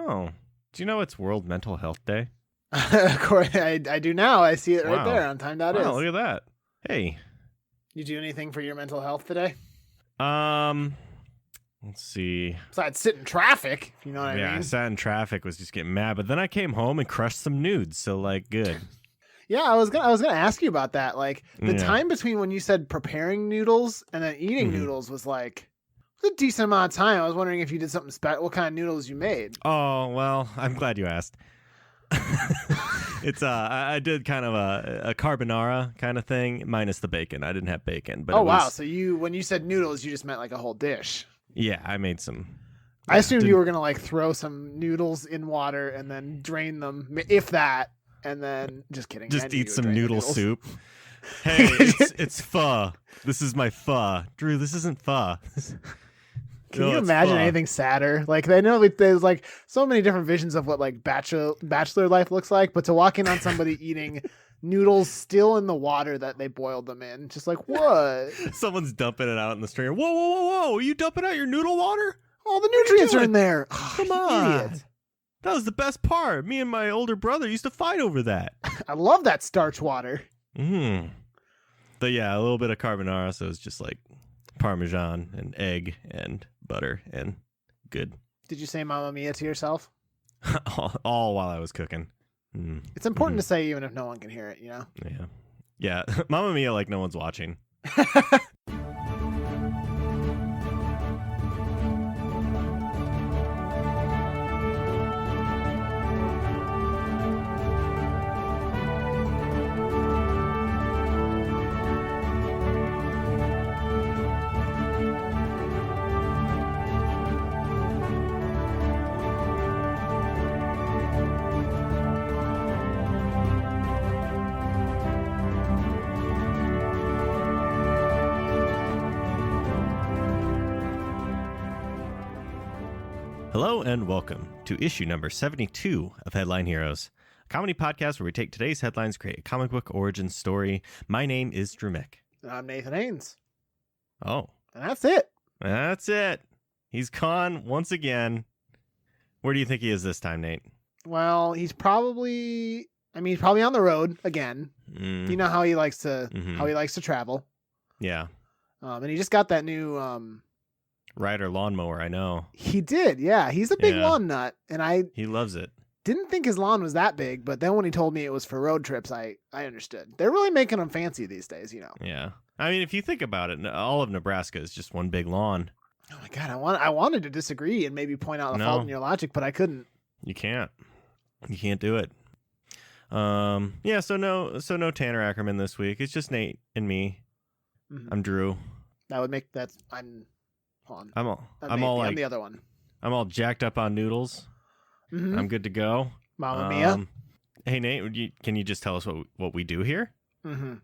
Oh, do you know it's World Mental Health Day? Of course, I do now. I see it right Wow. there on Time. Wow, look at that. Hey. You do anything for your mental health today? Let's see. Besides sit in traffic, if you know what I mean. Yeah, I sat in traffic, was just getting mad, but then I came home and crushed some nudes, so like good. Yeah, I was gonna ask you about that. Like the time between when you said preparing noodles and then eating noodles was like a decent amount of time. I was wondering if you did something special. What kind of noodles you made? Oh, well, I'm glad you asked. It's I did kind of a carbonara kind of thing, minus the bacon. I didn't have bacon, but wow. So when you said noodles, you just meant like a whole dish. Yeah, I made some. I assumed you were gonna like throw some noodles in water and then drain them, if that, and then just kidding. Just eat some noodle soup. Hey, it's pho. This is my pho, Drew. This isn't pho. Can you imagine anything sadder? Like they know there's like so many different visions of what like bachelor life looks like, but to walk in on somebody eating noodles still in the water that they boiled them in, just like what? Someone's dumping it out in the stream. Whoa, whoa, whoa, whoa! Are you dumping out your noodle water? All the nutrients are in there. Come on, idiot. That was the best part. Me and my older brother used to fight over that. I love that starch water. But yeah, a little bit of carbonara, so it's just like Parmesan and egg and butter and good. Did you say Mamma Mia to yourself? all while I was cooking. It's important to say even if no one can hear it, you know? Yeah. Mamma Mia like no one's watching. Hello and welcome to issue number 72 of Headline Heroes, a comedy podcast where we take today's headlines, create a comic book origin story. My name is Drew Mick. And I'm Nathan Haynes. Oh. And that's it. That's it. He's gone once again. Where do you think he is this time, Nate? Well, he's probably on the road again. You know how he likes to travel. Yeah. And he just got that new Rider lawnmower, I know. He did, yeah. He's a big lawn nut, and he loves it. Didn't think his lawn was that big, but then when he told me it was for road trips, I understood. They're really making them fancy these days, you know. Yeah. I mean, if you think about it, all of Nebraska is just one big lawn. Oh my God, I wanted to disagree and maybe point out the fault in your logic, but I couldn't. You can't. You can't do it. Yeah, so no Tanner Ackerman this week. It's just Nate and me. Mm-hmm. I'm Drew. That would make I'm the other one. I'm all jacked up on noodles. Mm-hmm. I'm good to go. Mamma Mia. Hey Nate, can you just tell us what we do here? Mm-hmm.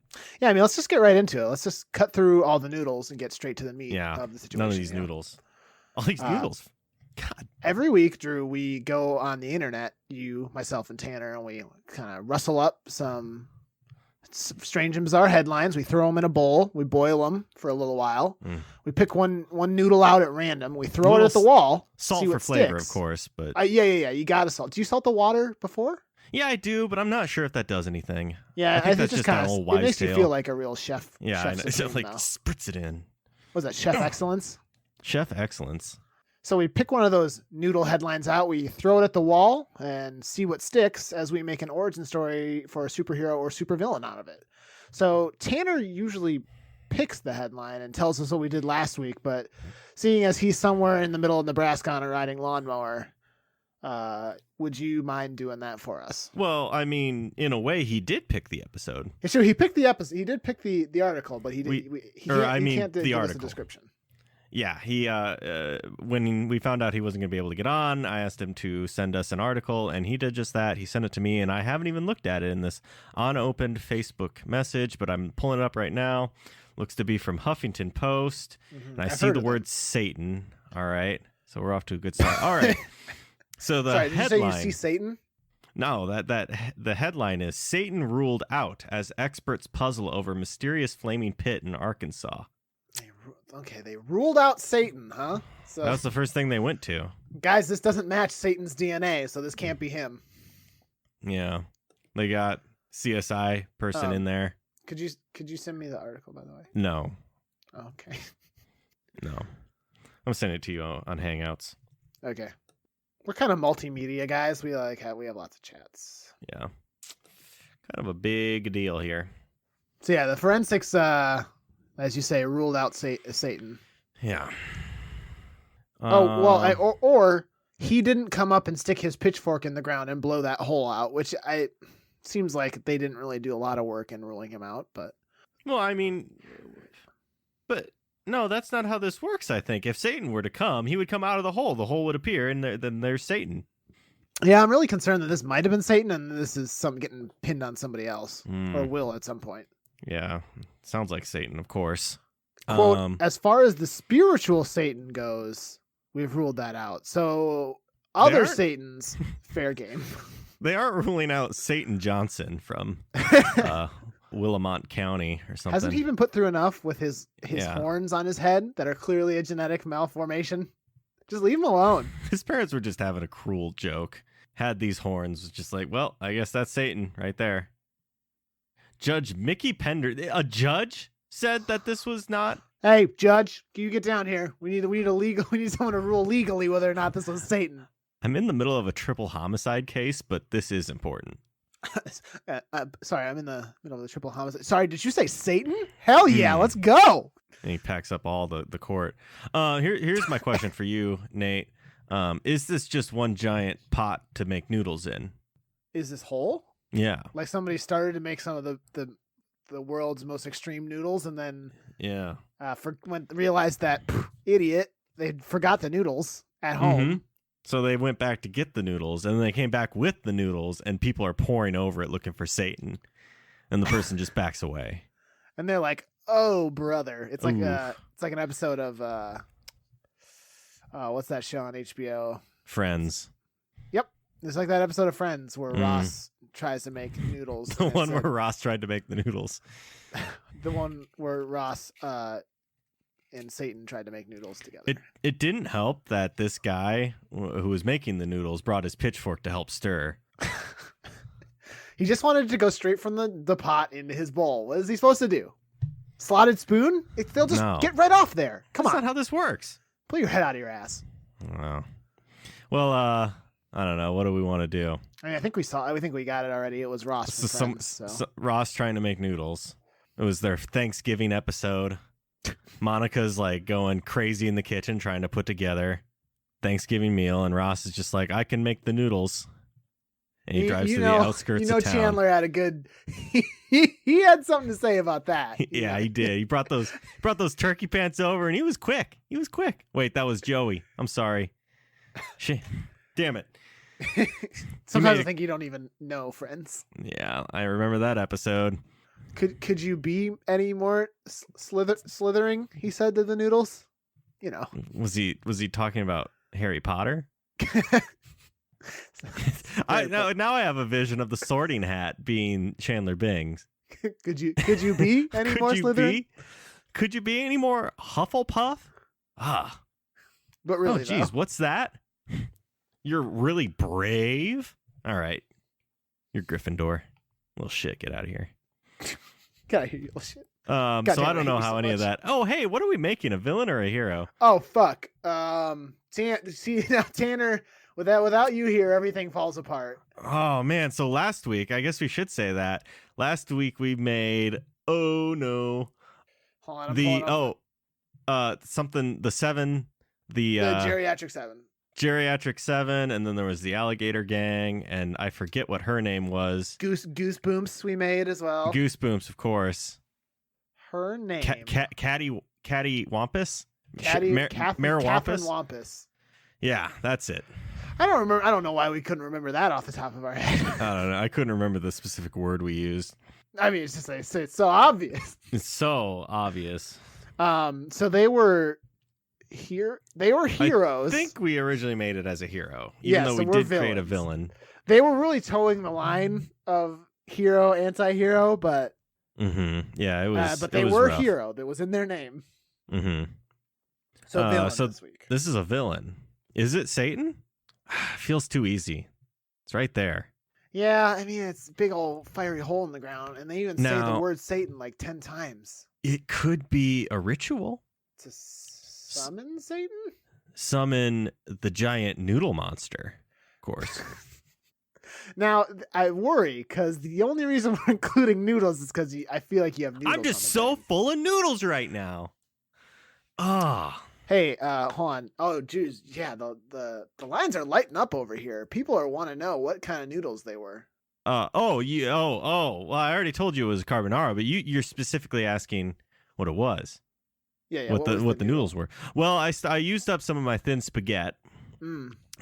Yeah, I mean, let's just get right into it. Let's just cut through all the noodles and get straight to the meat of the situation. None of these noodles. All these noodles. God. Every week, Drew, we go on the internet, you, myself, and Tanner, and we kind of rustle up some strange and bizarre headlines. We throw them in a bowl. We boil them for a little while. We pick one noodle out at random. We throw it at the wall. Salt for flavor, of course. But yeah. You got to salt. Do you salt the water before? Yeah, I do, but I'm not sure if that does anything. Yeah, I think that's just an old wives' tale. It makes you feel like a real chef. Yeah, I know. It's like spritz it in. Was that Chef Excellence? Chef Excellence. So we pick one of those noodle headlines out, we throw it at the wall and see what sticks as we make an origin story for a superhero or supervillain out of it. So Tanner usually picks the headline and tells us what we did last week, but seeing as he's somewhere in the middle of Nebraska on a riding lawnmower, would you mind doing that for us? Well, I mean, in a way, he did pick the episode. Yeah, sure, he picked the episode. He did pick the article, but he can't give us a description. Yeah, he when we found out he wasn't going to be able to get on, I asked him to send us an article, and he did just that. He sent it to me, and I haven't even looked at it in this unopened Facebook message, but I'm pulling it up right now. Looks to be from Huffington Post, and I see the word Satan. All right, so we're off to a good start. All right, so the headline. Did you say you see Satan? No, the headline is Satan ruled out as experts puzzle over mysterious flaming pit in Arkansas. Okay, they ruled out Satan, huh? So, That was the first thing they went to. guys, this doesn't match Satan's DNA, so this can't be him. Yeah. They got CSI person in there. Could you send me the article, by the way? No. Okay. No. I'm sending it to you on Hangouts. Okay. We're kind of multimedia guys. We have lots of chats. Yeah. Kind of a big deal here. So yeah, the forensics, as you say, ruled out Satan. Yeah. Or he didn't come up and stick his pitchfork in the ground and blow that hole out, which seems like they didn't really do a lot of work in ruling him out. But well, I mean, but no, that's not how this works. I think if Satan were to come, he would come out of the hole. The hole would appear, and then there's Satan. Yeah, I'm really concerned that this might have been Satan, and this is something getting pinned on somebody else, or will at some point. Yeah, sounds like Satan, of course. Quote, as far as the spiritual Satan goes, we've ruled that out. So other Satans, fair game. They aren't ruling out Satan Johnson from Willamette County or something. Hasn't he been put through enough with his horns on his head that are clearly a genetic malformation? Just leave him alone. His parents were just having a cruel joke. Had these horns, just like, well, I guess that's Satan right there. Judge Mickey Pender, a judge, said that this was not. Hey, Judge, can you get down here? We need someone to rule legally whether or not this was Satan. I'm in the middle of a triple homicide case, but this is important. Sorry, I'm in the middle of the triple homicide. Sorry, did you say Satan? Hell yeah, let's go. And he packs up all the court. Here's my question for you, Nate. Is this just one giant pot to make noodles in? Is this whole? Yeah. Like somebody started to make some of the world's most extreme noodles, and then realized that idiot, they forgot the noodles at home. Mm-hmm. So they went back to get the noodles, and then they came back with the noodles, and people are pouring over it looking for Satan, and the person just backs away. And they're like, "Oh, brother!" It's like an episode of what's that show on HBO? Friends. Yep, it's like that episode of Friends where Ross tries to make noodles. The one where Ross tried to make the noodles. The one where Ross and Satan tried to make noodles together. It didn't help that this guy who was making the noodles brought his pitchfork to help stir. He just wanted to go straight from the pot into his bowl. What is he supposed to do? Slotted spoon? They'll just get right off there. Come on. That's not how this works. Pull your head out of your ass. Wow. Well, I don't know. What do we want to do? I think we got it already. It was Ross. Ross trying to make noodles. It was their Thanksgiving episode. Monica's like going crazy in the kitchen trying to put together Thanksgiving meal, and Ross is just like, I can make the noodles. And he drives to the outskirts of town. Chandler had a good he had something to say about that. Yeah, he did. He brought those turkey pants over, and he was quick. Wait, that was Joey. I'm sorry. Shit. Damn it. Sometimes I think you don't even know Friends. Yeah, I remember that episode. Could you be any more slithering? He said to the noodles. You know. Was he talking about Harry Potter? Now I have a vision of the Sorting Hat being Chandler Bing's. Could you be any more slithering? Could you be any more Hufflepuff? Ah. But really, geez, what's that? You're really brave. All right, you're Gryffindor. Little shit, get out of here. Get out of here, you little shit. So I don't know how any of that. Oh, hey, what are we making? A villain or a hero? Oh, fuck. Tanner. Without you here, everything falls apart. Oh man! So last week, I guess we should say that last week we made. Oh no! Hold on, the seven. The geriatric seven. Geriatric 7, and then there was the alligator gang, and I forget what her name was. Goosebumps we made as well. Goosebumps, of course. Her name. Catty Wampus? Catherine Wampus. Yeah, that's it. I don't remember. I don't know why we couldn't remember that off the top of our head. I don't know. I couldn't remember the specific word we used. I mean, it's just it's so obvious. It's so obvious. So they were heroes. I think we originally made it as a hero, even though we did create a villain. They were really towing the line of hero, anti-hero, but yeah, it was. But they were rough. Hero. That was in their name. So villain so this week. this is a villain. Is it Satan? Feels too easy. It's right there. Yeah, I mean, it's a big old fiery hole in the ground, and they even say the word Satan like 10 times. It could be a ritual. To summon Satan? Summon the giant noodle monster, of course. Now, I worry, because the only reason we're including noodles is because I feel like you have noodles. I'm just so full of noodles right now. Ah. Hey, hold on. Oh, geez, yeah, the lines are lighting up over here. People are want to know what kind of noodles they were. Well, I already told you it was carbonara, but you're specifically asking what it was. Yeah. What the noodles were. Well, I used up some of my thin spaghetti,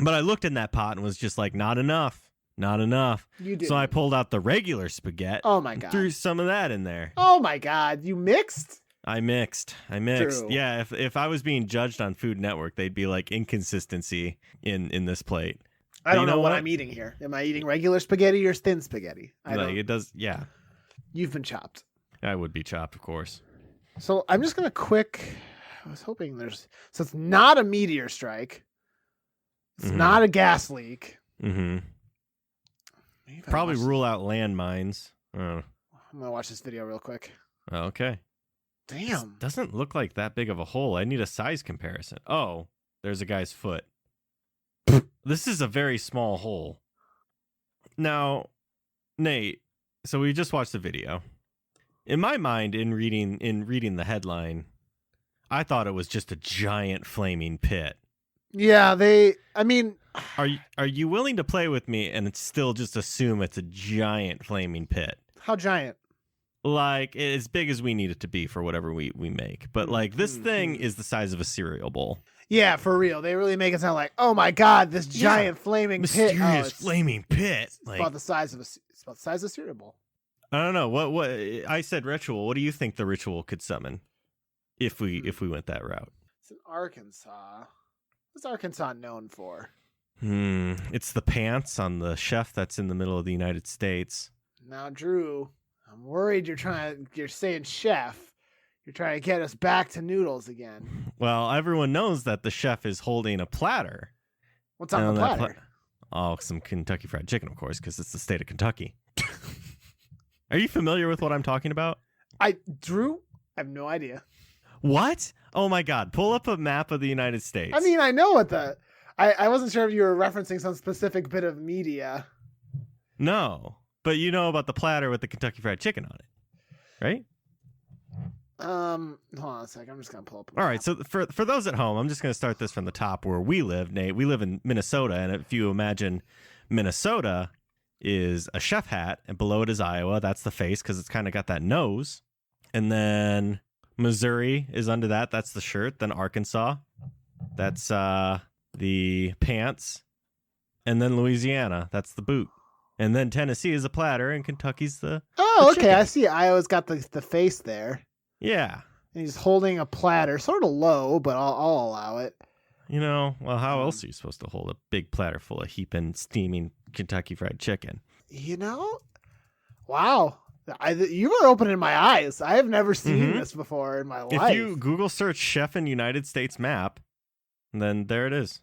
but I looked in that pot and was just like, not enough. You did. So I pulled out the regular spaghetti. Oh my god! Threw some of that in there. Oh my god! You mixed? I mixed. True. Yeah, if I was being judged on Food Network, they'd be like inconsistency in this plate. I don't know what I'm eating here. Am I eating regular spaghetti or thin spaghetti? It does. Yeah. You've been chopped. I would be chopped, of course. So I'm just gonna I was hoping so it's not a meteor strike. It's not a gas leak. Mm-hmm. Probably rule out landmines. I'm gonna watch this video real quick. Okay. Damn. This doesn't look like that big of a hole. I need a size comparison. Oh, there's a guy's foot. This is a very small hole. Now, Nate, so we just watched the video. In my mind, in reading the headline, I thought it was just a giant flaming pit. Yeah, Are you willing to play with me and still just assume it's a giant flaming pit? How giant? Like, as big as we need it to be for whatever we make. But, like, this thing is the size of a cereal bowl. Yeah, for real. They really make it sound like, oh, my God, this giant flaming pit. Mysterious flaming pit. It's about the size of a cereal bowl. I don't know. What I said ritual. What do you think the ritual could summon if we went that route? It's in Arkansas. What's Arkansas known for? It's the pants on the chef that's in the middle of the United States. Now, Drew, I'm worried you're saying chef. You're trying to get us back to noodles again. Well, everyone knows that the chef is holding a platter. What's on the platter? Some Kentucky Fried Chicken, of course, because it's the state of Kentucky. Are you familiar with what I'm talking about? Drew, I have no idea. What? Oh my God. Pull up a map of the United States. I mean, I know what I wasn't sure if you were referencing some specific bit of media. No, but you know about the platter with the Kentucky Fried Chicken on it, right? Hold on a sec. I'm just going to pull up. All right. So for those at home, I'm just going to start this from the top where we live, Nate. We live in Minnesota. And if you imagine Minnesota is a chef hat and below it is Iowa. That's the face because it's kind of got that nose. And then Missouri is under that. That's the shirt. Then Arkansas. That's the pants. And then Louisiana. That's the boot. And then Tennessee is a platter and Kentucky's the okay. chicken. I see. Iowa's got the face there. Yeah. And he's holding a platter, sort of low, but I'll allow it. You know, well, how else are you supposed to hold a big platter full of heaping, steaming Kentucky Fried Chicken? You know, wow. You are opening my eyes. I have never seen this before in my life. If you Google search chef in United States map, then there it is.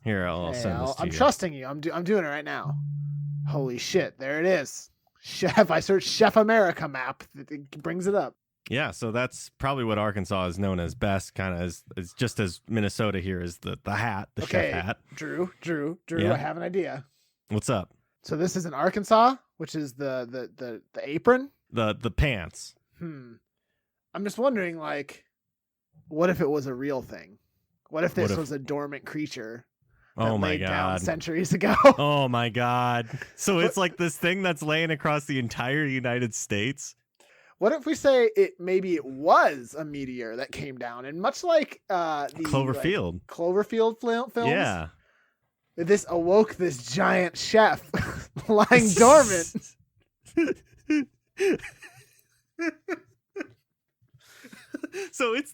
Here, I'll send this to you. I'm trusting you. I'm doing it right now. Holy shit. There it is. Chef. I searched Chef America map. It brings it up. Yeah, so that's probably what Arkansas is known as best, kind of as just as Minnesota here is the hat, the chef hat. Drew, Yeah. I have an idea. What's up? So this is in Arkansas, which is the apron? The pants. I'm just wondering, like, what if it was a real thing? What if this was a dormant creature that laid down centuries ago? Oh my God. So it's like this thing that's laying across the entire United States? What if we say maybe it was a meteor that came down, and much like the Cloverfield films, yeah, this awoke this giant chef lying dormant. So it's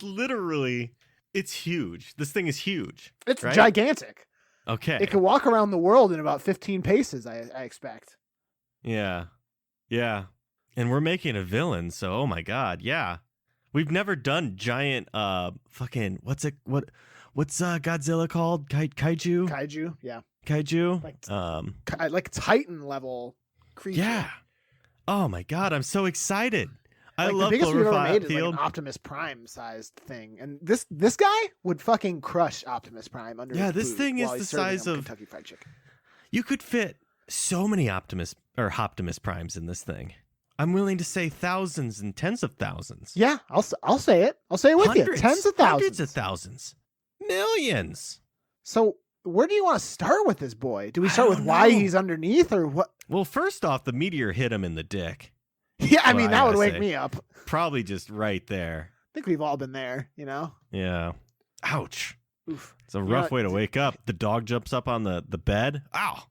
huge. This thing is huge. It's right? gigantic. Okay, it can walk around the world in about 15 paces. I expect. Yeah. And we're making a villain, so oh my God, yeah. We've never done giant fucking what's Godzilla called? Kaiju? Kaiju, yeah. Kaiju? Like Titan level creature. Yeah. Oh my god, I'm so excited. I Like love the biggest we've ever Cloverfield made is like Field. an Optimus Prime sized thing, and this guy would fucking crush Optimus Prime under. Yeah, his this boot thing is while he's the serving size him of- Kentucky Fried Chicken. You could fit so many Optimus Primes in this thing. I'm willing to say thousands and tens of thousands. Yeah, I'll say it. I'll say it with Hundreds, you. Tens of thousands. Hundreds of thousands. Millions. So where do you want to start with this boy? Do we start with don't why know. he's underneath or what? Well, first off, the meteor hit him in the dick. Yeah, I Well, mean, I that would gotta wake say. me up. Probably just right there. I think we've all been there, you know? Yeah. Ouch. Oof. It's a You rough know, way to wake up. The dog jumps up on the bed. Ow.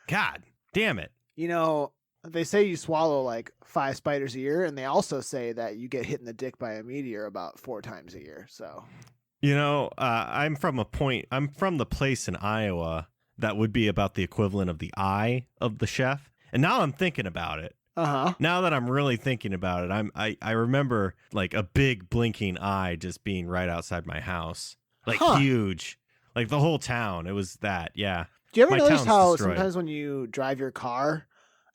God damn it. You know, they say you swallow like 5 spiders a year, and they also say that you get hit in the dick by a meteor about 4 times a year. So, You know, I'm from the place in Iowa that would be about the equivalent of the eye of the chef. And now I'm thinking about it. Now that I'm really thinking about it, I remember like a big blinking eye just being right outside my house. Like huge. Like the whole town. It was that, yeah. Do you ever My notice town's how destroyed. sometimes when you drive your car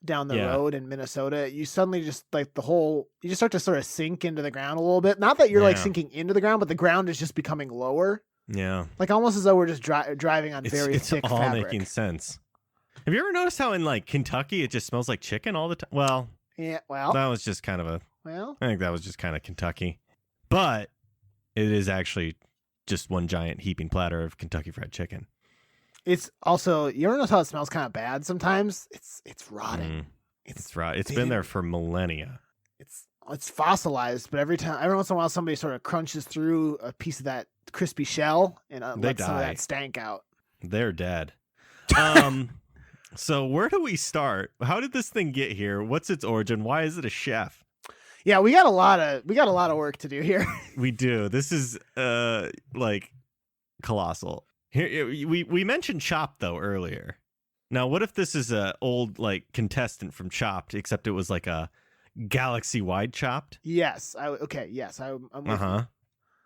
down the Yeah. road in Minnesota, you suddenly just like you just start to sort of sink into the ground a little bit? Not that you're like Yeah. sinking into the ground, but the ground is just becoming lower. Yeah. Like almost as though we're just driving on very It's thick all fabric. making sense. Have you ever noticed how in like Kentucky it just smells like chicken all the time? Well, Yeah, well, that was just kind of well, I think that was just kind of Kentucky. But it is actually just one giant heaping platter of Kentucky Fried Chicken. it's also, you ever notice how it smells kind of bad sometimes? It's rotting. It's right. It's they been there didn't- for millennia. It's fossilized, but every once in a while somebody sort of crunches through a piece of that crispy shell and They lets some of die. that stank out. They're dead. So where do we start? How did this thing get here? What's its origin? Why is it a chef? Yeah, we got a lot of work to do here. We do. This is like colossal. Here we mentioned Chopped though earlier. Now, what if this is a old like contestant from Chopped, except it was like a galaxy-wide Chopped? Yes, I'm with you.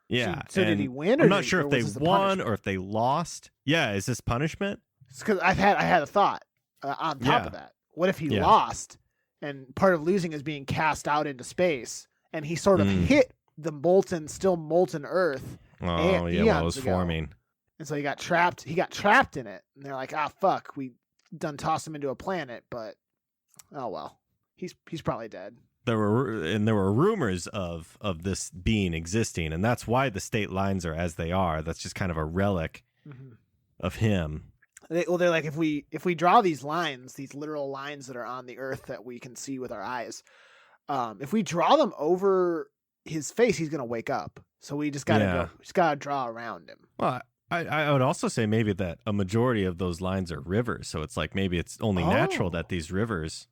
Yeah. So did and he win? I'm or not did- sure or if they was this the won punishment? or if they lost. Yeah, is this punishment? Because I had a thought on top Yeah. of that. What if he Yeah. lost, and part of losing is being cast out into space, and he sort of hit the still molten Earth, Oh, yeah, well, it was eons ago. forming. and so he got trapped. He got trapped in it, and they're like, "Ah, fuck, we done tossed him into a planet." But oh well, he's probably dead. There were rumors of this being existing, and that's why the state lines are as they are. That's just kind of a relic of him. They're like, if we draw these lines, these literal lines that are on the Earth that we can see with our eyes, if we draw them over his face, he's gonna wake up. So we just gotta draw around him. Well, I would also say maybe that a majority of those lines are rivers, so it's like maybe it's only natural that these rivers.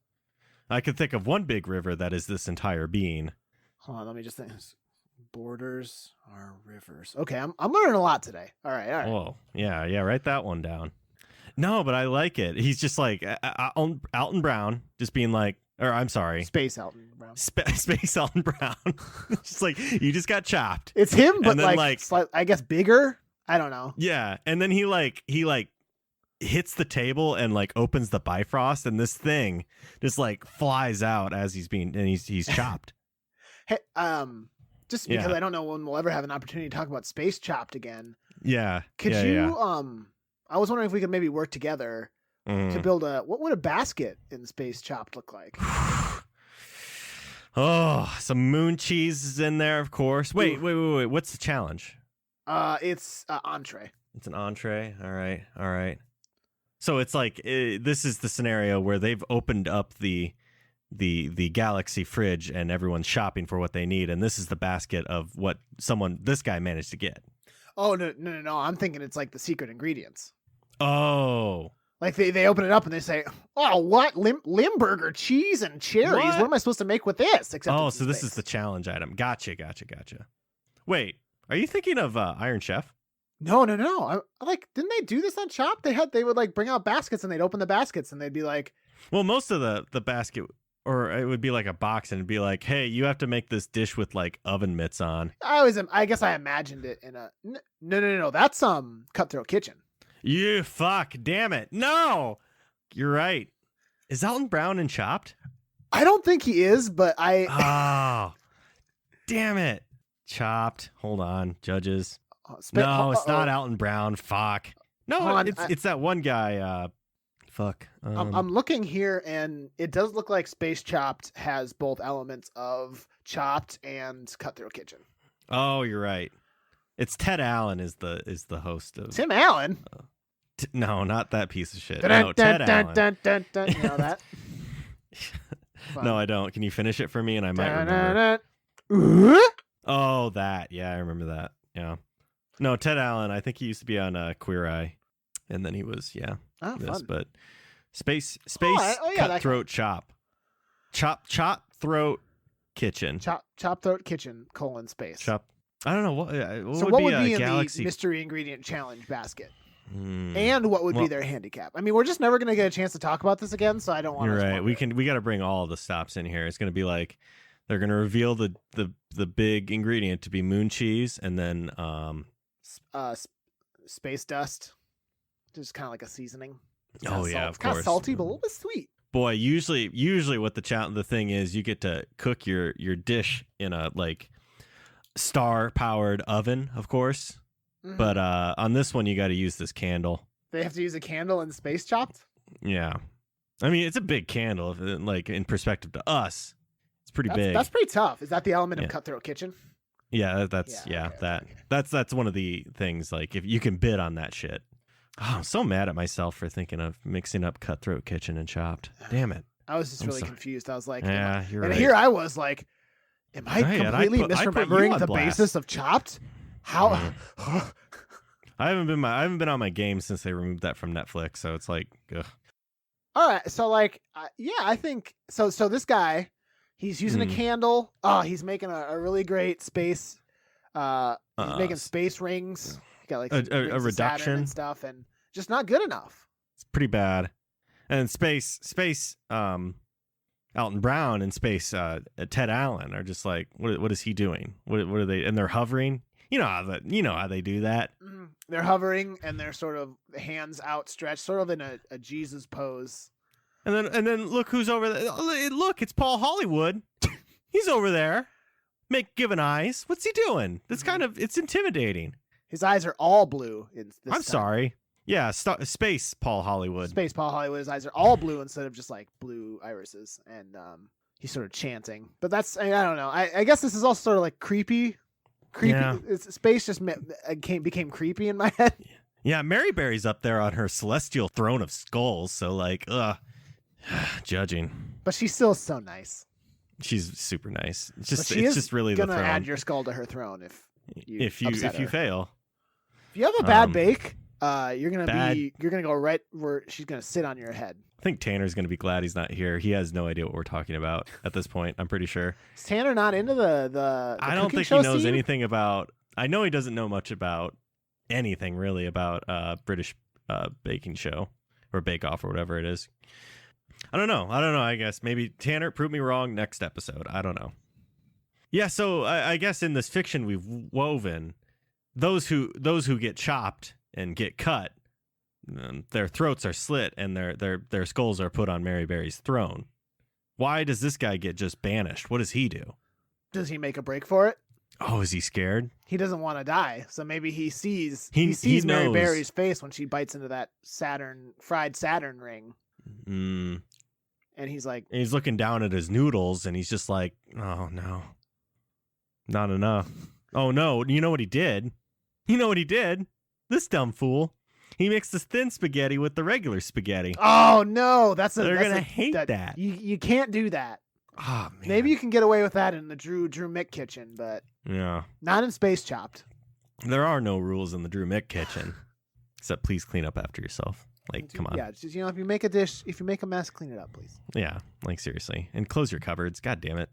I could think of one big river that is this entire being. Hold on, let me just think. Borders are rivers. Okay, I'm learning a lot today. All right. Oh, yeah, write that one down. No, but I like it. He's just like Alton Brown, just being like, or I'm sorry, Space Elton Brown. Space Alton Brown. Just like you just got chopped. It's him, but And then, like I guess bigger. I don't know. Yeah, and then he hits the table and like opens the Bifrost, and this thing just like flies out as he's chopped. Hey, just because Yeah. I don't know when we'll ever have an opportunity to talk about Space Chopped again. Yeah. Could yeah, you? yeah. I was wondering if we could maybe work together to Mm. build what would a basket in Space Chopped look like? Oh, some moon cheese is in there, of course. Wait. What's the challenge? It's entree. It's an entree. All right. So it's like this is the scenario where they've opened up the galaxy fridge and everyone's shopping for what they need, and this is the basket of what this guy managed to get. Oh no! I'm thinking it's like the secret ingredients. Oh, Like they open it up and they say, "Oh, what Limburger cheese and cherries? What am I supposed to make with this?" Except oh, it's in so this space. is the challenge item. Gotcha. Wait, are you thinking of Iron Chef? No. Didn't they do this on Chopped? They would like bring out baskets and they'd open the baskets and they'd be like, Well, most of the basket or it would be like a box and it'd be like, hey, you have to make this dish with like oven mitts on. I guess I imagined it in a no. That's Cutthroat Kitchen. You fuck, damn it. No, you're right. Is Alton Brown in Chopped? I don't think he is, but Oh, damn it. Chopped. Hold on, judges. No, it's not Alton Brown. Fuck. No, it's that one guy. Fuck. I'm looking here, and it does look like Space Chopped has both elements of Chopped and Cutthroat Kitchen. Oh, you're right. It's Ted Allen is the host of Tim Allen. No, not that piece of shit. No, Ted Allen. You know that? No, I don't. Can you finish it for me? And I might remember. Oh, that. Yeah, I remember that. Yeah. No, Ted Allen. I think he used to be on Queer Eye, and then he was fun. But Space Cutthroat Chop Throat Kitchen. Chop Throat Kitchen : Space. Chop. I don't know what would be in the mystery ingredient challenge basket. And what would be their handicap? I mean, we're just never going to get a chance to talk about this again, so I don't want to. You're right. We got to bring all the stops in here. It's going to be like they're going to reveal the big ingredient to be moon cheese, and then space dust, just kind of like a seasoning. Of course. It's kind of salty, but a little bit sweet. Boy, usually what the thing is, you get to cook your dish in a like star powered oven, of course. Mm-hmm. But on this one, you got to use this candle. They have to use a candle in Space Chopped? Yeah. I mean, it's a big candle, like in perspective to us. It's pretty big. That's pretty tough. Is that the element of Cutthroat Kitchen? Yeah, that's one of the things. Like, if you can bid on that shit. Oh, I'm so mad at myself for thinking of mixing up Cutthroat Kitchen and Chopped. Damn it. I was just really confused. I was like, you're right. And here I was like, am I completely misremembering the basis of Chopped? How? I haven't been on my game since they removed that from Netflix, so it's like, ugh. All right, so like, I think so. So this guy, he's using a candle. Oh, he's making a really great space. He's making space rings. He got like a reduction and stuff, and just not good enough. It's pretty bad. And space. Alton Brown and space. Ted Allen are just like, what is he doing? What are they? And they're hovering. You know how they do that. Mm-hmm. They're hovering and they're sort of hands outstretched, sort of in a Jesus pose. And then look who's over there. Look, it's Paul Hollywood. He's over there, giving eyes. What's he doing? It's intimidating. His eyes are all blue. Sorry. Yeah, space Paul Hollywood. Space Paul Hollywood. His eyes are all blue instead of just like blue irises, and he's sort of chanting. But I don't know. I guess this is also sort of like creepy. Yeah. Space just became creepy in my head. Yeah, Mary Berry's up there on her celestial throne of skulls, so like, judging. But she's still so nice. She's super nice. It's just really the throne. Gonna add your skull to her throne if you fail. If you have a bad bake, you're gonna go right where she's gonna sit on your head. I think Tanner's going to be glad he's not here. He has no idea what we're talking about at this point, I'm pretty sure. Is Tanner not into the I don't think he knows anything about... I know he doesn't know much about anything, really, about British baking show or Bake Off or whatever it is. I don't know. I guess maybe Tanner, prove me wrong next episode. I don't know. Yeah, so I guess in this fiction we've woven, those who get chopped and get cut, their throats are slit and their skulls are put on Mary Berry's throne. Why does this guy get just banished? What does he do? Does he make a break for it? Oh, is he scared? He doesn't want to die, so maybe he sees Mary Berry's face when she bites into that fried Saturn ring. Mm. And he's like... And he's looking down at his noodles, and he's just like, oh, no. Not enough. Oh, no. You know what he did? This dumb fool. He mixed the thin spaghetti with the regular spaghetti. Oh, no. They're going to hate that. You can't do that. Oh, man. Maybe you can get away with that in the Drew Mick kitchen, but not in Space Chopped. There are no rules in the Drew Mick kitchen, except please clean up after yourself. Like, come on. Yeah, just, if you make a dish, if you make a mess, clean it up, please. Yeah, like seriously. And close your cupboards. God damn it.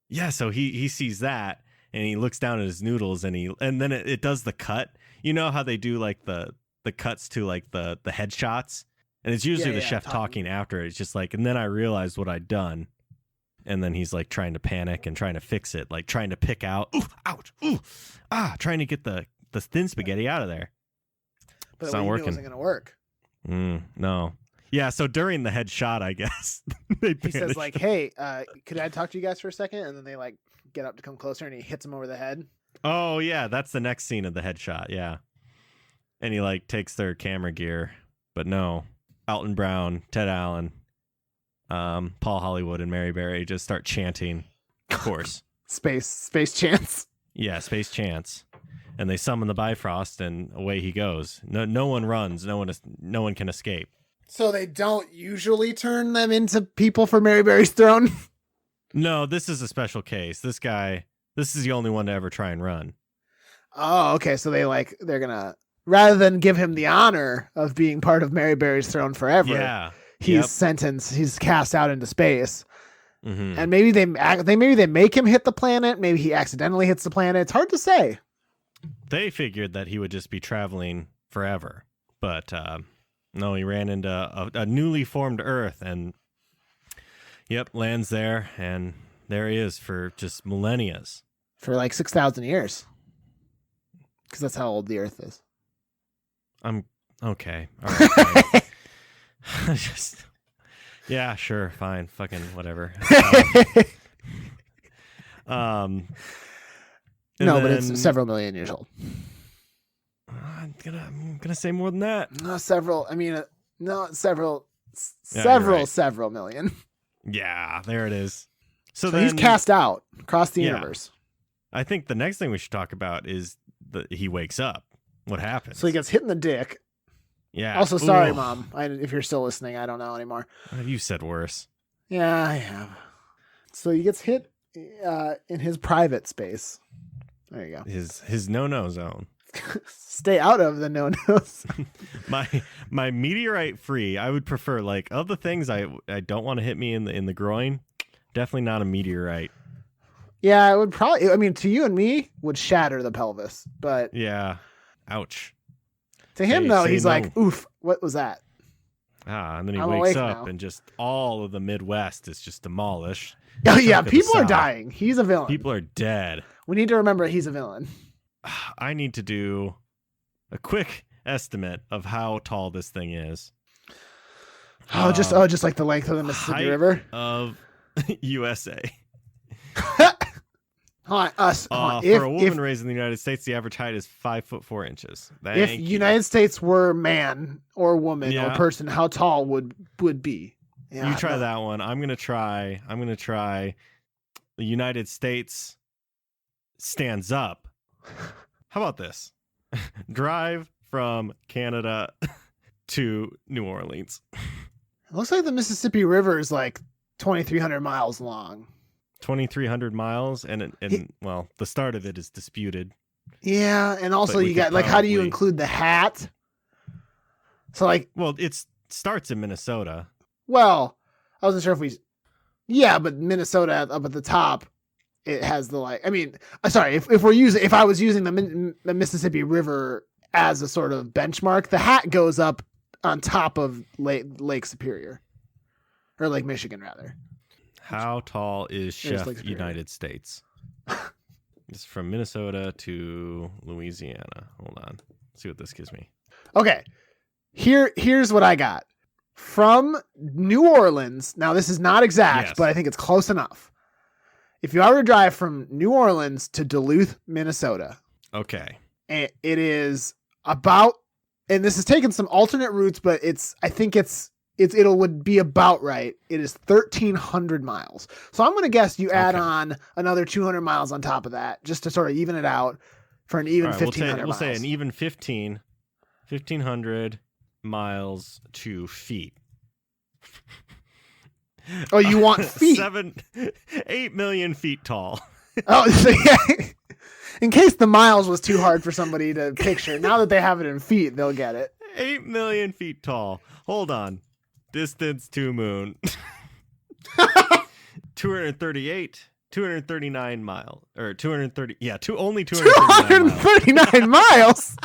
Yeah, so he sees that, and he looks down at his noodles, and then it does the cut. You know how they do like the cuts to like the headshots And it's usually the Yeah, chef talking after it. It's just like, and then I realized what I'd done. And then he's like trying to panic and trying to fix it, like trying to pick out, ooh, ouch, ooh, trying to get the thin spaghetti out of there. But it's not it working. wasn't going to work. No. Yeah, so during the headshot, I guess, he says like, hey, could I talk to you guys for a second? And then they like get up to come closer and he hits him over the head. Oh, yeah, that's the next scene of the headshot, yeah. And he like takes their camera gear, but no. Alton Brown, Ted Allen, Paul Hollywood, and Mary Berry just start chanting, of course. Space chance. Yeah, space chance. And they summon the Bifrost, and away he goes. No one runs. No one can escape. So they don't usually turn them into people for Mary Berry's throne? No, this is a special case. This is the only one to ever try and run. Oh, okay. So they're going to, rather than give him the honor of being part of Mary Berry's throne forever, he's sentenced, he's cast out into space. Mm-hmm. And maybe they make him hit the planet. Maybe he accidentally hits the planet. It's hard to say. They figured that he would just be traveling forever. But no, he ran into a newly formed Earth and lands there. And there he is for just millennia. For like 6,000 years. Because that's how old the Earth is. I'm okay. All right. Just, yeah, sure, fine, fucking whatever. No, but it's several million years old. I'm gonna say more than that. Several million. Yeah, there it is. So he's cast out across the universe. I think the next thing we should talk about is that he wakes up. What happens? So he gets hit in the dick. Yeah. Also, sorry, Mom. If you're still listening, I don't know anymore. You said worse. Yeah, I have. So he gets hit in his private space. There you go. His no-no zone. Stay out of the no-nos. my meteorite free. I would prefer, like, of the things I don't want to hit me in the groin. Definitely not a meteorite. Yeah, it would probably. I mean, to you and me, would shatter the pelvis. But yeah, ouch. To him, though, he's like, oof, what was that? And then he wakes up and just all of the Midwest is just demolished. Oh, yeah, people are dying. He's a villain. People are dead. We need to remember he's a villain. I need to do a quick estimate of how tall this thing is. Just like the length of the Mississippi River of USA. For a woman raised in the United States, the average height is 5'4". If United States were man or woman or person, how tall would be? Yeah, you try that one. I'm gonna try. The United States stands up. How about this? Drive from Canada to New Orleans. It looks like the Mississippi River is like 2,300 miles long. 2,300 miles, and the start of it is disputed. Yeah, and also you got like, how do you include the hat? So like, well, it starts in Minnesota. Well, I wasn't sure but Minnesota up at the top, it has the like. I mean, sorry, if I was using the Mississippi River as a sort of benchmark, the hat goes up on top of Lake Superior, or Lake Michigan rather. How tall is Chef United States? It's from Minnesota to Louisiana. Hold on. Let's see what this gives me. Okay. Here's what I got. From New Orleans, now this is not exact, but I think it's close enough. If you were to drive from New Orleans to Duluth, Minnesota. Okay. It is about, and this is taking some alternate routes, but I think it would be about right. It is 1,300 miles. So I'm going to guess you add on another 200 miles on top of that, just to sort of even it out for an even 1,500 miles. We'll say an even 1,500 miles to feet. Oh, you want feet? 8 million feet tall. Oh, so yeah. In case the miles was too hard for somebody to picture, now that they have it in feet, they'll get it. 8 million feet tall. Hold on. Distance to moon. 239 miles. Or 230. Yeah, only 239 miles.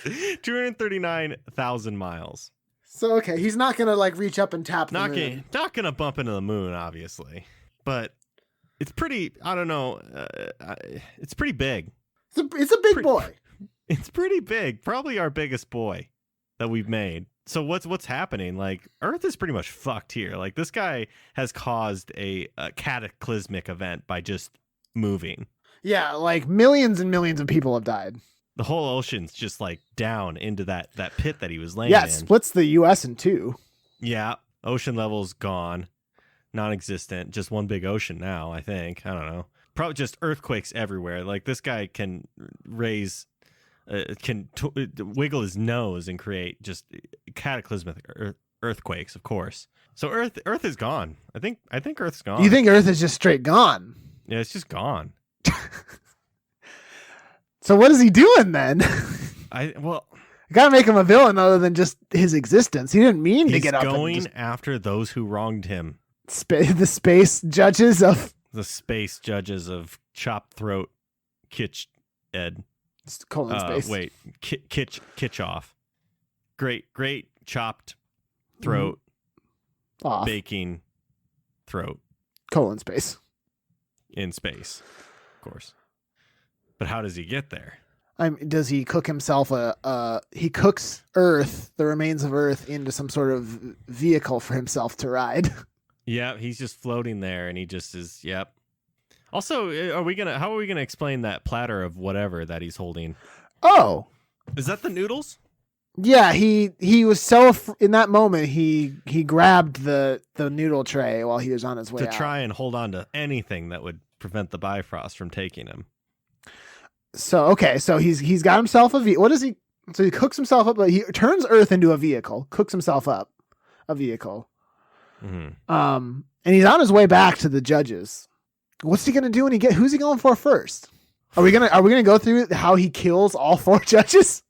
239,000 miles. So okay, he's not gonna like reach up and tap the moon. Not gonna bump into the moon, obviously, but it's pretty. I don't know. It's pretty big. It's a big boy. It's pretty big. Probably our biggest boy that we've made. So what's happening? Like, Earth is pretty much fucked here. Like, this guy has caused a cataclysmic event by just moving. Yeah, like millions and millions of people have died. The whole ocean's just like down into that pit that he was laying in. Yeah, it splits the U.S. in two. Yeah, ocean level's gone, non-existent. Just one big ocean now, I think. I don't know. Probably just earthquakes everywhere. Like, this guy can wiggle his nose and create just cataclysmic earthquakes, of course. So Earth is gone. I think Earth's gone. You think Earth is just straight gone? Yeah, it's just gone. So what is he doing then? You gotta make him a villain other than just his existence. He didn't mean to get up. He's going after those who wronged him. The space judges of Chop Throat Kitch Ed. Space. Wait, Kitch off. Great chopped throat. Off. Baking throat. Space. In space, of course. But how does he get there? Does he cook himself he cooks Earth, the remains of Earth, into some sort of vehicle for himself to ride? Yeah, he's just floating there, and he just is. Yep. Also, how are we gonna explain that platter of whatever that he's holding? Oh, is that the noodles? Yeah, he was so in that moment he grabbed the noodle tray while he was on his way to out. Try and hold on to anything that would prevent the Bifrost from taking him. So okay, so he's got himself what is he? So he cooks himself up, but he turns Earth into a vehicle, cooks himself up a vehicle. Mm-hmm. And he's on his way back to the judges. What's he gonna do when who's he going for first? Are we gonna go through how he kills all 4 judges,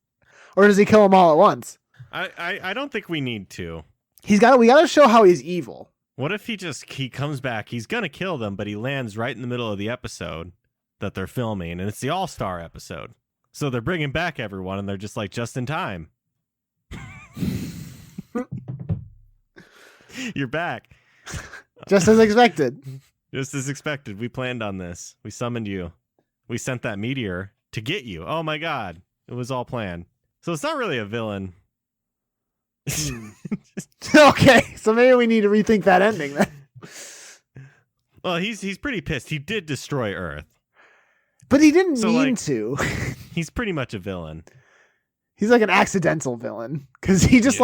or does he kill them all at once? I don't think we need to. We gotta show how he's evil. What if he comes back? He's gonna kill them, but he lands right in the middle of the episode that they're filming, and it's the All-Star episode. So they're bringing back everyone, and they're just like, just in time. You're back. Just as expected. Just as expected. We planned on this. We summoned you. We sent that meteor to get you. Oh my God. It was all planned. So it's not really a villain. Okay, so maybe we need to rethink that ending then. Well, he's pretty pissed. He did destroy Earth. But he didn't mean to. He's pretty much a villain. He's like an accidental villain. Because he just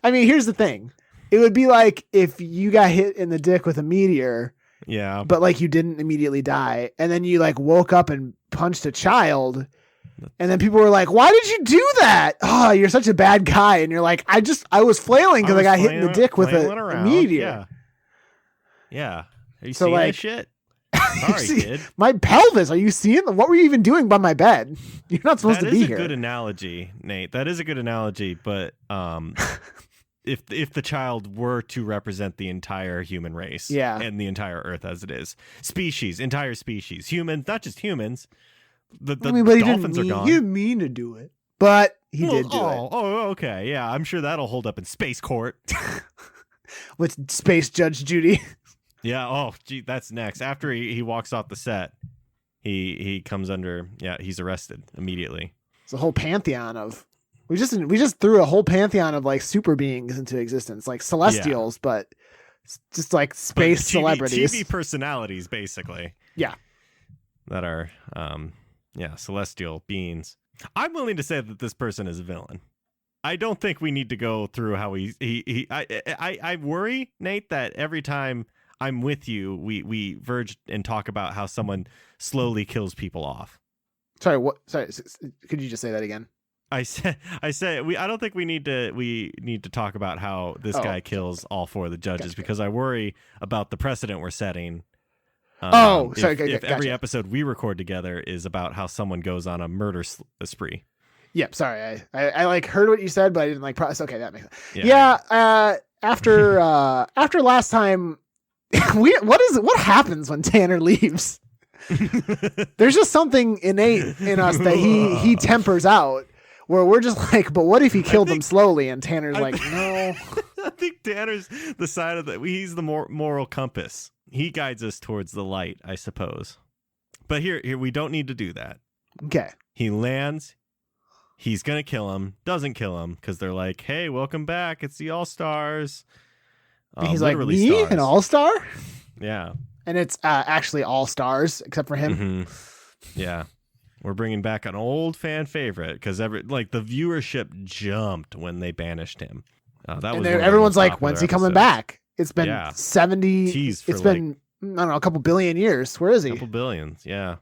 here's the thing. It would be like if you got hit in the dick with a meteor. Yeah. But like you didn't immediately die. And then you like woke up and punched a child. And then people were like, why did you do that? Oh, you're such a bad guy. And you're like, I was flailing because I got hit in the dick with a meteor. Yeah. Are you seeing this shit? Sorry, kid. My pelvis. Are you seeing? What were you even doing by my bed? You're not supposed to be here. That is a good analogy, Nate. That is a good analogy. But if the child were to represent the entire human race, and the entire Earth as it is, entire species, humans, not just humans. The dolphins are gone. He didn't mean to do it, but he did do it. Oh, okay. Yeah, I'm sure that'll hold up in space court with Space Judge Judy. Yeah. Oh, gee, that's next. After he walks off the set, he comes under. Yeah, he's arrested immediately. It's a whole pantheon of. We just threw a whole pantheon of like super beings into existence, like celestials, but just like space celebrities, TV personalities, basically. Yeah. That are celestial beings. I'm willing to say that this person is a villain. I don't think we need to go through how I worry, Nate, that every time I'm with you, we verge and talk about how someone slowly kills people off. Sorry, what? Sorry, could you just say that again? I said I don't think we need to talk about how this guy kills all 4 of the judges because I worry about the precedent we're setting. If every episode we record together is about how someone goes on a murder spree. Yep. Sorry, I like heard what you said, but I didn't like process. Okay, that makes sense. Yeah. After last time. What happens when Tanner leaves? There's just something innate in us that he tempers out. Where we're just like, but what if he killed them think- slowly? And Tanner's I like, think- no. I think Tanner's the side of he's the moral compass. He guides us towards the light, I suppose. But here we don't need to do that. Okay. He lands. He's going to kill him. Doesn't kill him because they're like, hey, welcome back. It's the All-Stars. And he's like, Literally me? stars. An all-star? Yeah. And it's actually all stars except for him. Mm-hmm. Yeah. We're bringing back an old fan favorite because the viewership jumped when they banished him. That was one of the everyone's most like, popular when's he coming episodes. back? It's been 70. Teased for It's been, I don't know, a couple billion years. Where is he? A couple billions. Yeah.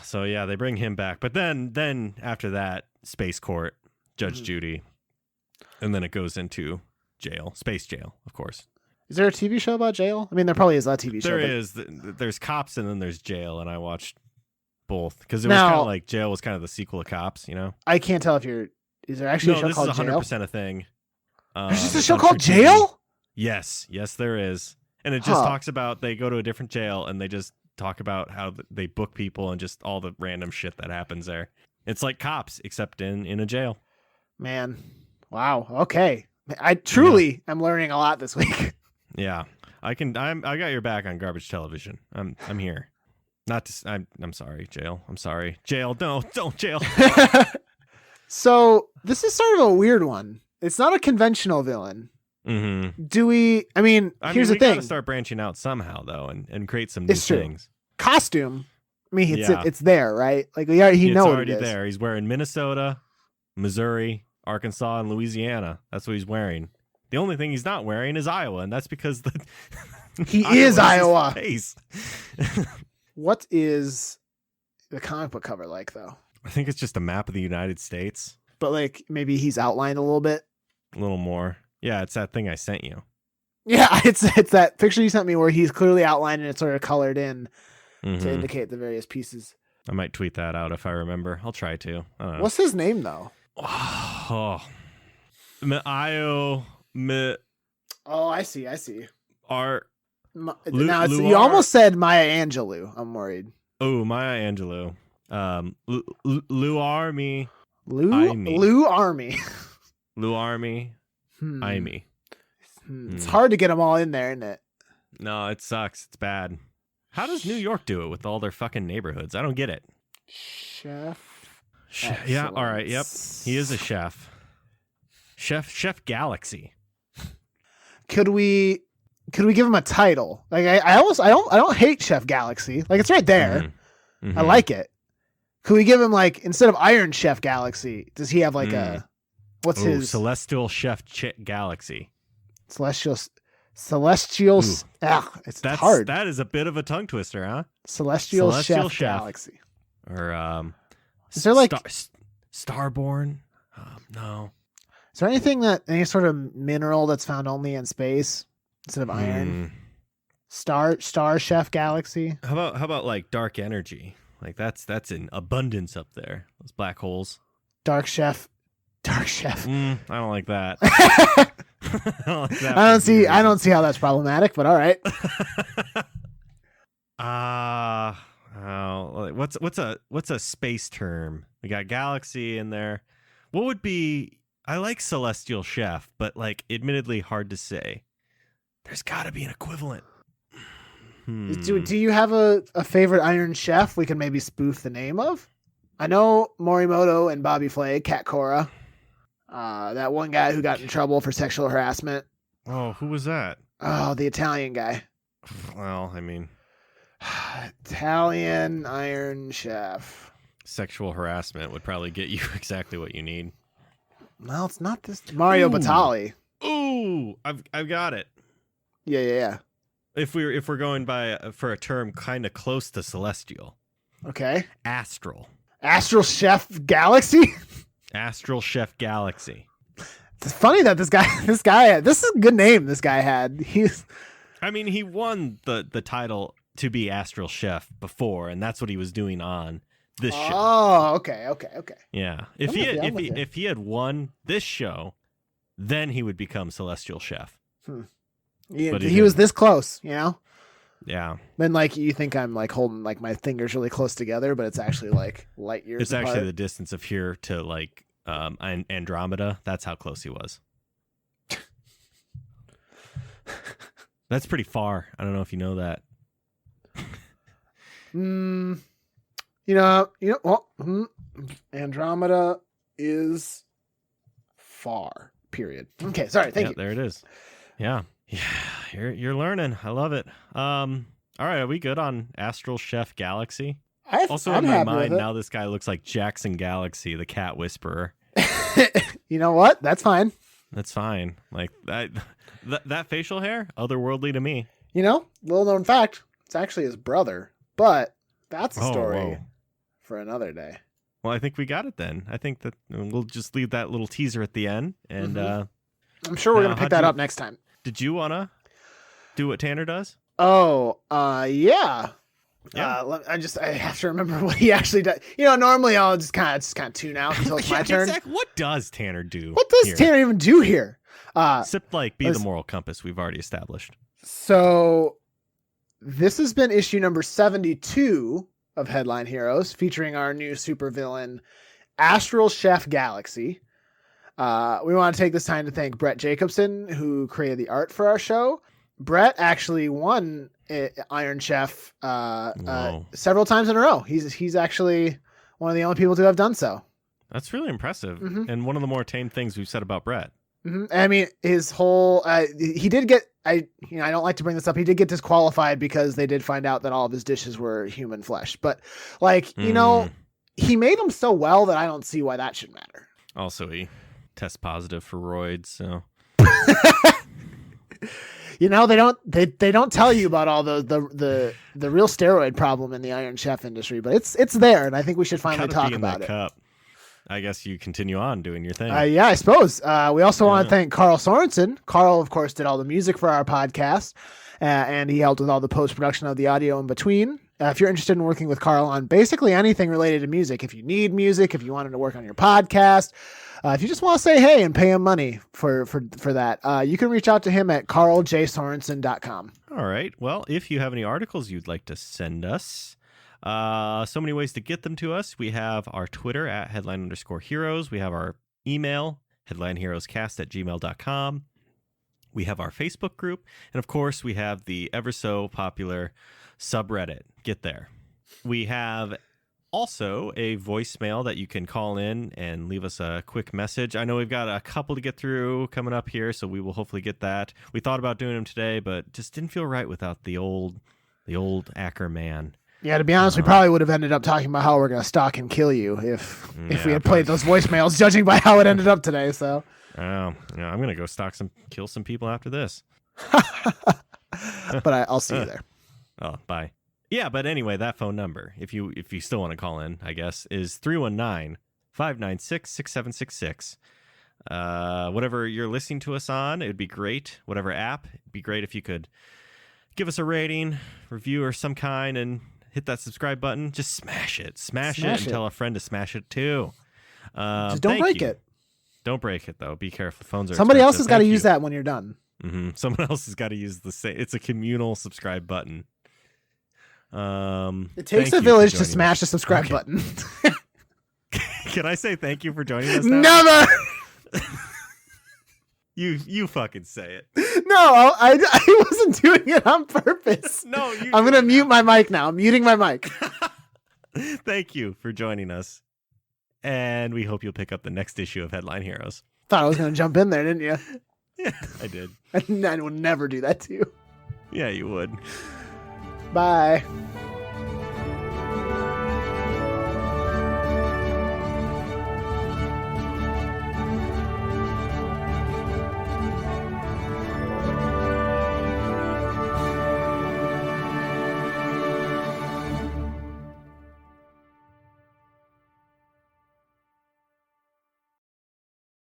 So yeah, they bring him back. But then after that, Space Court, Judge Judy. And then it goes into jail. Space jail, of course. Is there a TV show about jail? I mean, there probably is a TV show. There but... is. There's Cops and then there's jail. And I watched both because it was kind of like jail was kind of the sequel of Cops, you know? I can't tell if you're. Is there actually a show called Jail? This is 100% a thing. There's just a show called Jail? Yes, there is. And it just talks about they go to a different jail and they just talk about how they book people and just all the random shit that happens there. It's like Cops, except in a jail. Man, wow. Okay, I truly am learning a lot this week. Yeah, I got your back on garbage television. I'm here. Not to. I'm sorry, jail. I'm sorry, jail. No, don't jail. So this is sort of a weird one. It's not a conventional villain. Mm-hmm. Do we? I mean, here's the thing. We gotta start branching out somehow, though, and create some new things. Costume. I mean, it's there, right? Like he knows it's already it is. there. He's wearing Minnesota, Missouri, Arkansas, and Louisiana. That's what he's wearing. The only thing he's not wearing is Iowa, and that's because he is Iowa. Face. What is the comic book cover like, though? I think it's just a map of the United States. But like maybe he's outlined a little bit. A little more. Yeah, it's that thing I sent you. Yeah, it's that picture you sent me where he's clearly outlined and it's sort of colored in to indicate the various pieces. I might tweet that out if I remember. I'll try to. I don't know. What's his name though? Oh, Oh, I see. Art. Now you almost said Maya Angelou. I'm worried. Oh, Maya Angelou. Lou Army. Lou Army. Lou Army. Imy. It's hard to get them all in there, isn't it? No, it sucks. It's bad. How does New York do it with all their fucking neighborhoods? I don't get it. Chef. Yeah, all right. Yep. He is a chef. Chef Galaxy. Could we give him a title? Like I don't hate Chef Galaxy. Like it's right there. Mm-hmm. I like it. Could we give him like instead of Iron Chef Galaxy, does he have like a what's his Celestial Chef Galaxy? Celestial it's hard. That is a bit of a tongue twister, huh? Celestial Chef Galaxy. Or is there like Starborn? No. Is there anything any sort of mineral that's found only in space instead of iron? Star Chef Galaxy. How about like dark energy? Like that's in abundance up there. Those black holes. Dark Chef. I don't like that. I don't see how that's problematic, but all right. What's a space term? We got galaxy in there. What would be? I like Celestial Chef, but like admittedly hard to say. There's got to be an equivalent. Do you have a favorite Iron Chef we can maybe spoof the name of? I know Morimoto and Bobby Flay, Cat Cora. That one guy who got in trouble for sexual harassment. Oh, who was that? Oh, the Italian guy. Well, I mean, Italian Iron Chef. Sexual harassment would probably get you exactly what you need. Well, it's not this Mario Batali. Ooh, I've got it. Yeah. If we're going for a term kind of close to celestial. Okay. Astral Chef Galaxy? Astral Chef Galaxy. It's funny that this guy this is a good name this guy had. He won the title to be Astral Chef before, and that's what he was doing on this show. Oh, okay. Yeah. If he had won this show, then he would become Celestial Chef. Yeah, but he was this close, you know? Yeah. Then like you think I'm like holding like my fingers really close together, but it's actually like light years apart. Actually the distance of here to like And Andromeda. That's how close he was. That's pretty far. I don't know if you know that. Andromeda is far. Period. Okay, sorry. Thank you. There it is. Yeah. You're learning. I love it. All right, are we good on Astral Chef Galaxy? Also, in my mind now, this guy looks like Jackson Galaxy, the cat whisperer. You know what? That's fine. That's fine. Like that facial hair, otherworldly to me. Little known fact, it's actually his brother, but that's a story for another day. Well, I think we got it then. I think that we'll just leave that little teaser at the end, and I'm sure we're gonna pick that up next time. Did you wanna do what Tanner does? Oh, yeah. I have to remember what he actually does. Normally I'll just kind of tune out until it's my turn. Exactly. What does Tanner do? What does Tanner even do here? Except be the moral compass we've already established. So this has been issue number 72 of Headline Heroes, featuring our new supervillain, Astral Chef Galaxy. We want to take this time to thank Brett Jacobson, who created the art for our show. Brett actually won Iron Chef several times in a row. He's actually one of the only people to have done so. That's really impressive, and one of the more tame things we've said about Brett. I mean, his whole he did get I don't like to bring this up. He did get disqualified because they did find out that all of his dishes were human flesh. But he made them so well that I don't see why that should matter. Also, he tests positive for roids, so. They don't tell you about all the real steroid problem in the Iron Chef industry, but it's there, and I think we should finally talk about it. Cup. I guess you continue on doing your thing. Yeah, I suppose. We also want to thank Carl Sorensen. Carl, of course, did all the music for our podcast, and he helped with all the post-production of the audio in between. If you're interested in working with Carl on basically anything related to music, if you need music, if you wanted to work on your podcast, if you just want to say hey and pay him money for that, you can reach out to him at carljsorensen.com. All right. Well, if you have any articles you'd like to send us, so many ways to get them to us. We have our Twitter at headline_heroes. We have our email, headlineheroescast@gmail.com. We have our Facebook group. And of course, we have the ever so popular subreddit. Get there. We have also a voicemail that you can call in and leave us a quick message. I know we've got a couple to get through coming up here, so we will hopefully get that. We thought about doing them today, but just didn't feel right without the old Acker man. Yeah, to be honest, we probably would have ended up talking about how we're going to stalk and kill you if we had played those voicemails, judging by how it ended up today. So, I'm going to go kill some people after this. But I'll see you there. Oh, bye. Yeah, but anyway, that phone number, if you still want to call in, I guess, is 319-596-6766. Whatever you're listening to us on, it would be great. Whatever app, it'd be great if you could give us a rating, review or some kind, and hit that subscribe button. Just smash it. Smash it and tell a friend to smash it too. Just don't break it. Don't break it, though. Be careful. Phones are Somebody expensive. else has got to use that when you're done. Someone else has got to use the same. It's a communal subscribe button. It takes a village to smash the subscribe button. Can I say thank you for joining us now? Never. You fucking say it. No, I wasn't doing it on purpose. No, I'm going to mute my mic now. I'm muting my mic. Thank you for joining us. And we hope you'll pick up the next issue of Headline Heroes. Thought I was going to jump in there, didn't you? Yeah, I did. I would never do that to you. Yeah, you would. Bye.